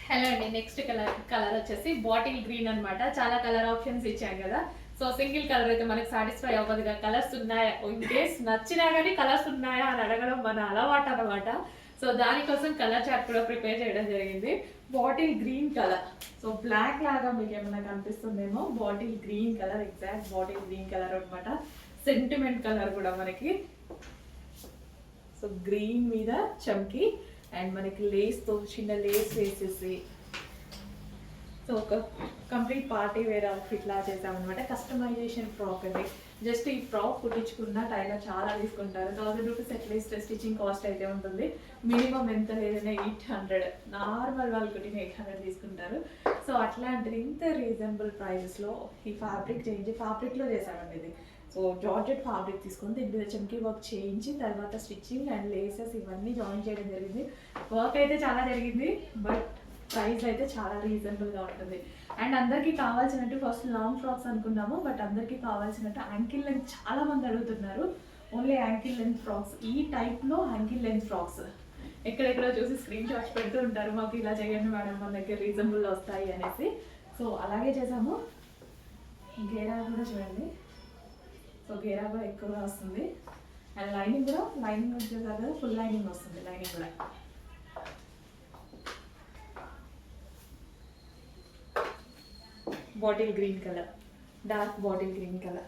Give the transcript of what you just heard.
Hello అండి, next colour వచ్చేసి bottle green అన్నమాట. చాలా కలర్ ఆప్షన్స్ ఇచ్చాం కదా. సో సింగిల్ కలర్ అయితే మనకి సాటిస్ఫై అవ్వదుగా. కలర్స్ ఉన్నాయా, ఇన్ కేస్ నచ్చినా కానీ కలర్స్ ఉన్నాయా అని అడగడం మన అలవాటు అనమాట. సో దానికోసం కలర్ చార్ట్ కూడా ప్రిపేర్ చేయడం జరిగింది. Bottle green colour, so black లాగా మీకు ఏమైనా కనిపిస్తుందేమో. Bottle green colour, exact bottle green colour అనమాట. సెంటిమెంట్ కలర్ కూడా మనకి. సో గ్రీన్ మీద చమ్కి అండ్ మనకి లేస్తో చిన్న లేస్ వేసేసి సో ఒక కంప్లీట్ పార్టీ వేర్ అవుట్ఫిట్ లా చేసామన్నమాట. కస్టమైజేషన్ ఫ్రాక్ అండి. జస్ట్ ఈ ఫ్రాక్ కుట్టించుకున్న టైలర్ చాలా తీసుకుంటారు. 1000 రూపీస్ అట్లీస్ట్ స్టిచ్చింగ్ కాస్ట్ అయితే ఉంటుంది. మినిమం ఎంత లేదన్నా 800, నార్మల్ వాళ్ళు కుట్టిన 800 తీసుకుంటారు. సో అట్లాంటిది ఇంత రీజనబుల్ ప్రైజెస్లో ఈ ఫ్యాబ్రిక్ చేంజ్, ఫ్యాబ్రిక్లో చేసామండి ఇది. సో జార్జెట్ ఫ్యాబ్రిక్ తీసుకొని దీని మీద చమ్కీ వర్క్ చేయించి తర్వాత స్టిచ్చింగ్ అండ్ లేసెస్ ఇవన్నీ జాయిన్ చేయడం జరిగింది. వర్క్ అయితే చాలా జరిగింది, బట్ ప్రైస్ అయితే చాలా రీజనబుల్గా ఉంటుంది. అండ్ అందరికీ కావాల్సినట్టు ఫస్ట్ లాంగ్ ఫ్రాక్స్ అనుకున్నాము, బట్ అందరికీ కావాల్సినట్టు యాంకిల్ లెంత్ చాలా మంది అడుగుతున్నారు. ఓన్లీ యాంకిల్ లెంత్ ఫ్రాక్స్, ఈ టైప్లో యాంకిల్ లెంత్ ఫ్రాక్స్ ఎక్కడెక్కడో చూసి స్క్రీన్ షాట్స్ పెడుతూ ఉంటారు, మాకు ఇలా చేయండి మేడం మన దగ్గర రీజనబుల్ వస్తాయి అనేసి. సో అలాగే చేసాము. గేరా కూడా చూడండి. సో గేరా కూడా ఎక్కువగా వస్తుంది. అండ్ లైనింగ్ వచ్చేసారు కదా, ఫుల్ లైనింగ్ వస్తుంది. లైనింగ్ కూడా bottle green colour, dark bottle green colour.